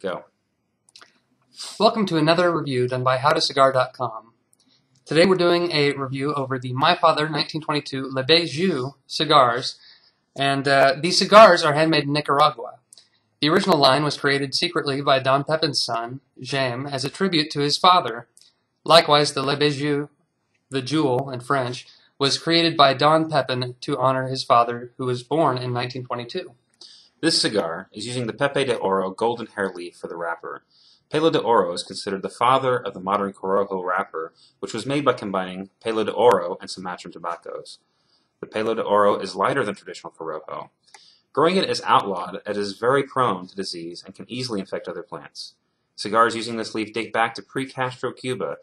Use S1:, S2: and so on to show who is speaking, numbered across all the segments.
S1: Go.
S2: Welcome to another review done by howtocigar.com. Today we're doing a review over the My Father 1922 Le Bijou cigars, and these cigars are handmade in Nicaragua. The original line was created secretly by Don Pepin's son, Jaime, as a tribute to his father. Likewise, the Le Bijou, the jewel in French, was created by Don Pepin to honor his father, who was born in 1922.
S1: This cigar is using the Pepe de Oro golden hair leaf for the wrapper. Pelo de Oro is considered the father of the modern Corojo wrapper, which was made by combining Pelo de Oro and Sumatran tobaccos. The Pelo de Oro is lighter than traditional Corojo. Growing it is outlawed as it is very prone to disease and can easily infect other plants. Cigars using this leaf date back to pre-Castro Cuba.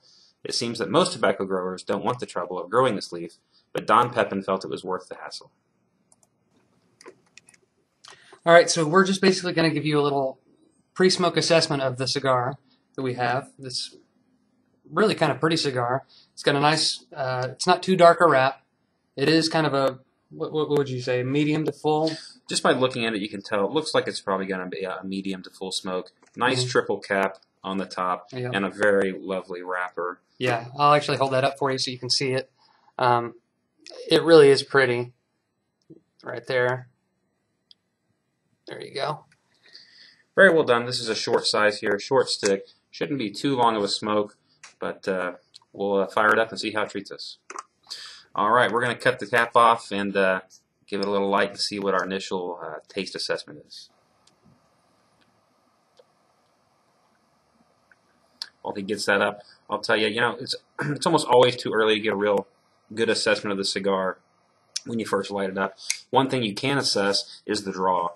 S1: It seems that most tobacco growers don't want the trouble of growing this leaf, but Don Pepin felt it was worth the hassle.
S2: All right, so we're just basically going to give you a little pre-smoke assessment of the cigar that we have. This really kind of pretty cigar. It's got a nice, it's not too dark a wrap. It is kind of a, what would you say, medium to full?
S1: Just by looking at it, you can tell it looks like it's probably going to be a medium to full smoke. Nice triple cap on the top and a very lovely wrapper.
S2: Yeah, I'll actually hold that up for you so you can see it. It really is pretty. Right there. There you go.
S1: Very well done. This is a short size here, short stick. Shouldn't be too long of a smoke, but we'll fire it up and see how it treats us. All right, we're going to cut the cap off and give it a little light and see what our initial taste assessment is. While he gets that up, I'll tell you, it's almost always too early to get a real good assessment of the cigar when you first light it up. One thing you can assess is the draw.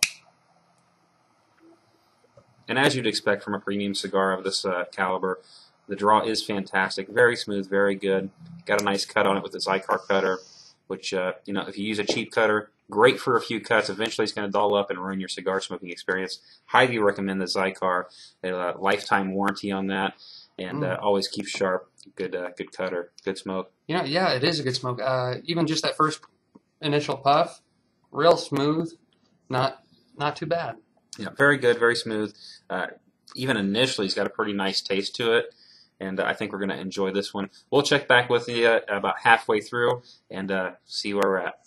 S1: And as you'd expect from a premium cigar of this caliber, the draw is fantastic. Very smooth, very good. Got a nice cut on it with the Cigar cutter, which, if you use a cheap cutter, great for a few cuts. Eventually it's going to dull up and ruin your cigar smoking experience. Highly recommend the Cigar. They have a lifetime warranty on that, and always keep sharp. Good cutter, good smoke.
S2: Yeah, it is a good smoke. Even just that first initial puff, real smooth, not too bad.
S1: Yeah, very good, very smooth. Even initially, it's got a pretty nice taste to it, and I think we're going to enjoy this one. We'll check back with you about halfway through and see where we're at.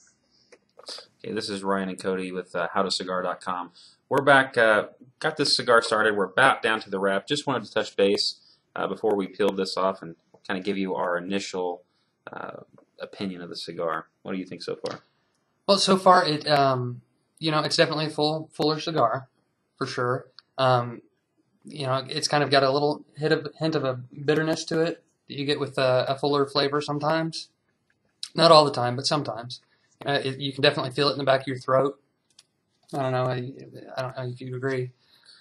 S1: Okay, this is Ryan and Cody with howtocigar.com. We're back, got this cigar started. We're about down to the wrap. Just wanted to touch base before we peeled this off and kind of give you our initial opinion of the cigar. What do you think so far?
S2: Well, so far, it's definitely a fuller cigar, for sure. It's kind of got a little hint of a bitterness to it that you get with a fuller flavor sometimes. Not all the time, but sometimes. You can definitely feel it in the back of your throat. I don't know. I don't know if you agree,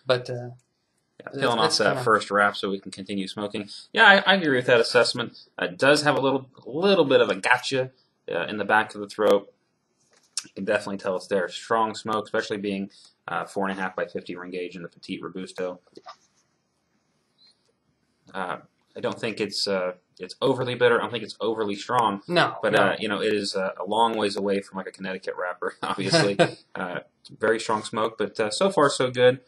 S2: but
S1: peeling off that first wrap so we can continue smoking. Yeah, I agree with that assessment. It does have a little bit of a gotcha in the back of the throat. You can definitely tell it's there. Strong smoke, especially being 4.5 by 50 ring gauge in the Petite Robusto. I don't think it's overly bitter. I don't think it's overly strong.
S2: No.
S1: But it is a long ways away from like a Connecticut wrapper. Obviously, very strong smoke. But so far so good.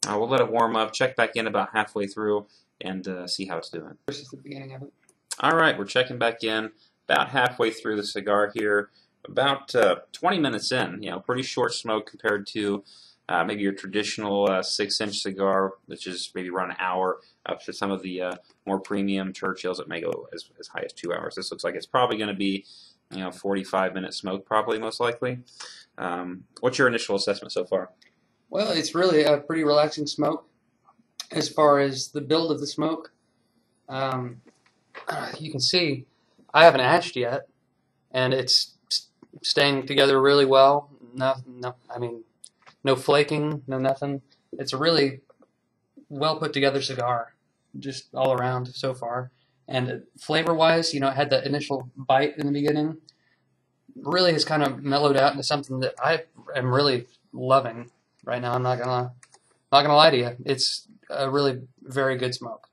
S1: We'll let it warm up. Check back in about halfway through and see how it's doing.
S2: This is the beginning of it.
S1: All right, we're checking back in about halfway through the cigar here. About 20 minutes in, pretty short smoke compared to maybe your traditional 6-inch cigar, which is maybe around an hour, up to some of the more premium Churchills that may go as high as 2 hours. This looks like it's probably going to be 45-minute smoke, probably most likely. What's your initial assessment so far?
S2: Well, it's really a pretty relaxing smoke as far as the build of the smoke. You can see I haven't ashed yet, and it's staying together really well. No flaking, no nothing. It's a really well put together cigar, just all around so far. And flavor wise, it had that initial bite in the beginning. Really has kind of mellowed out into something that I am really loving right now. I'm not gonna lie to you. It's a really very good smoke.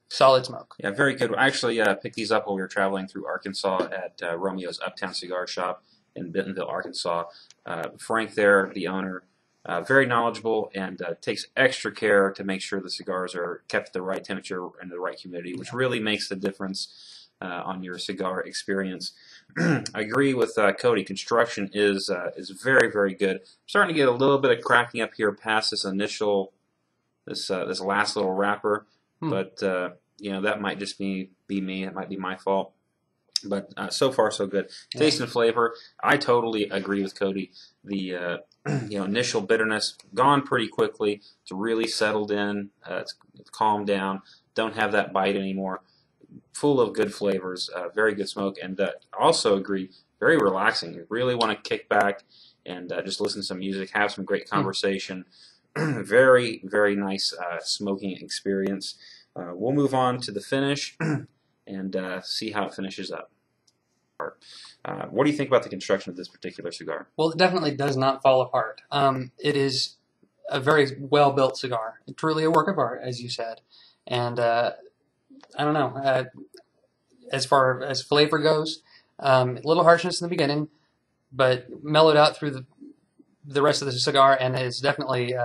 S2: Solid smoke.
S1: Yeah, very good. I actually picked these up while we were traveling through Arkansas at Romeo's Uptown Cigar Shop in Bentonville, Arkansas. Frank there, the owner, Very knowledgeable and takes extra care to make sure the cigars are kept at the right temperature and the right humidity, which really makes the difference on your cigar experience. I agree with Cody. Construction is very, very good. I'm starting to get a little bit of cracking up here past this initial, this last little wrapper, but that might just be me. It might be my fault. But so far, so good. Taste and flavor, I totally agree with Cody. The initial bitterness gone pretty quickly. It's really settled in. It's calmed down. Don't have that bite anymore. Full of good flavors. Very good smoke. And also agree, very relaxing. You really want to kick back and just listen to some music, have some great conversation. Very, very nice smoking experience. We'll move on to the finish and see how it finishes up. What do you think about the construction of this particular cigar?
S2: Well, it definitely does not fall apart. It is a very well-built cigar. Truly a work of art, as you said. And I don't know, as far as flavor goes, a little harshness in the beginning, but mellowed out through the rest of the cigar, and is definitely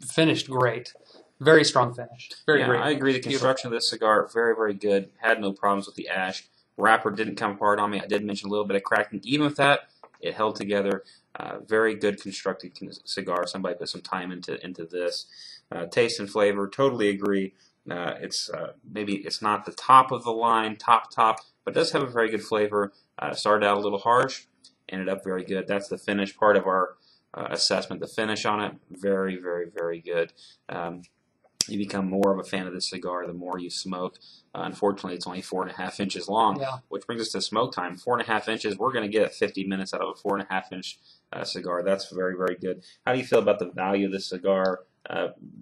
S2: finished great. Very strong finish. Very great.
S1: I agree. The construction of this cigar, very, very good. Had no problems with the ash. Wrapper didn't come apart on me. I did mention a little bit of cracking. Even with that, it held together. Very good constructed cigar. Somebody put some time into this. Taste and flavor, totally agree. Maybe it's not the top of the line, top, but it does have a very good flavor. Started out a little harsh, ended up very good. That's the finish part of our assessment. The finish on it, very, very, very good. You become more of a fan of this cigar the more you smoke. Unfortunately, it's only 4.5 inches long, which brings us to smoke time. 4.5 inches, we're going to get 50 minutes out of a 4.5 inch cigar. That's very, very good. How do you feel about the value of this cigar,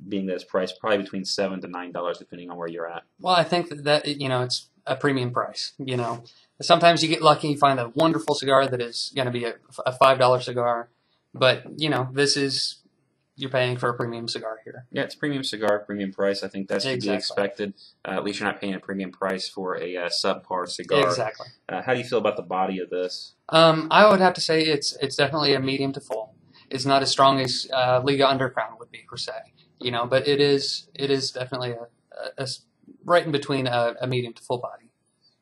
S1: being that it's priced probably between $7 to $9, depending on where you're at?
S2: Well, I think that it's a premium price. Sometimes you get lucky, you find a wonderful cigar that is going to be a $5 cigar, but this is. You're paying for a premium cigar here.
S1: Yeah, it's a premium cigar, premium price. I think that's to be expected. At least you're not paying a premium price for a subpar cigar.
S2: Exactly.
S1: How do you feel about the body of this?
S2: I would have to say it's definitely a medium to full. It's not as strong as Liga Undercrown would be per se, but it is definitely a right in between a medium to full body.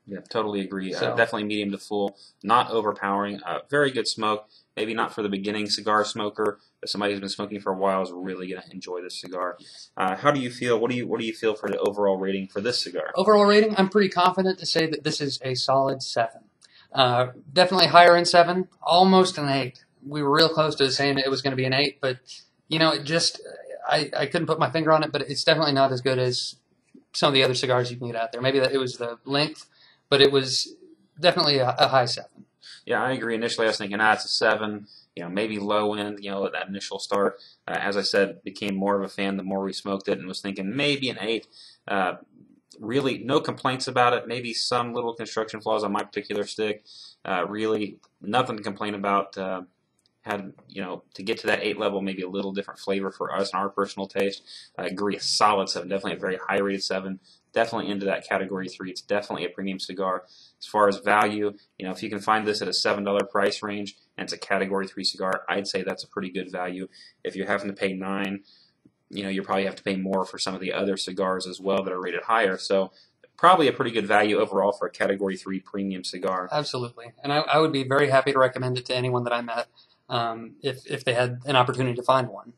S1: Yeah, totally agree. Definitely medium to full, not overpowering. Very good smoke. Maybe not for the beginning cigar smoker, but somebody who's been smoking for a while is really going to enjoy this cigar. How do you feel? What do you feel for the overall rating for this cigar?
S2: Overall rating, I'm pretty confident to say that this is a solid 7. Definitely higher in 7, almost an 8. We were real close to saying it was going to be an 8, but it just I couldn't put my finger on it. But it's definitely not as good as some of the other cigars you can get out there. Maybe it was the length, but it was definitely a high 7.
S1: Yeah, I agree. Initially, I was thinking, it's a 7. Maybe low end. At that initial start. As I said, became more of a fan the more we smoked it, and was thinking maybe an 8. Really, no complaints about it. Maybe some little construction flaws on my particular stick. Really, nothing to complain about. Had to get to that 8 level, maybe a little different flavor for us and our personal taste. I agree, a solid 7, definitely a very high rated 7. Definitely into that category 3. It's definitely a premium cigar. As far as value, if you can find this at a $7 price range and it's a category 3 cigar, I'd say that's a pretty good value. If you're having to pay $9, you probably have to pay more for some of the other cigars as well that are rated higher. So probably a pretty good value overall for a category 3 premium cigar.
S2: Absolutely, and I would be very happy to recommend it to anyone that I met. If they had an opportunity to find one,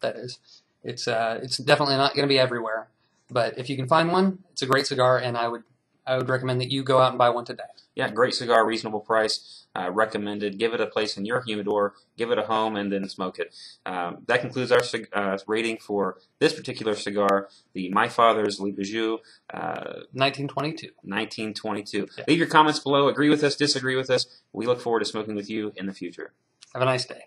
S2: that is, it's definitely not going to be everywhere, but if you can find one, it's a great cigar, and I would recommend that you go out and buy one today.
S1: Yeah, great cigar, reasonable price, recommended. Give it a place in your humidor, give it a home, and then smoke it. That concludes our rating for this particular cigar, the My Father's Le Bijou
S2: 1922.
S1: 1922. Yeah. Leave your comments below. Agree with us, disagree with us. We look forward to smoking with you in the future.
S2: Have a nice day.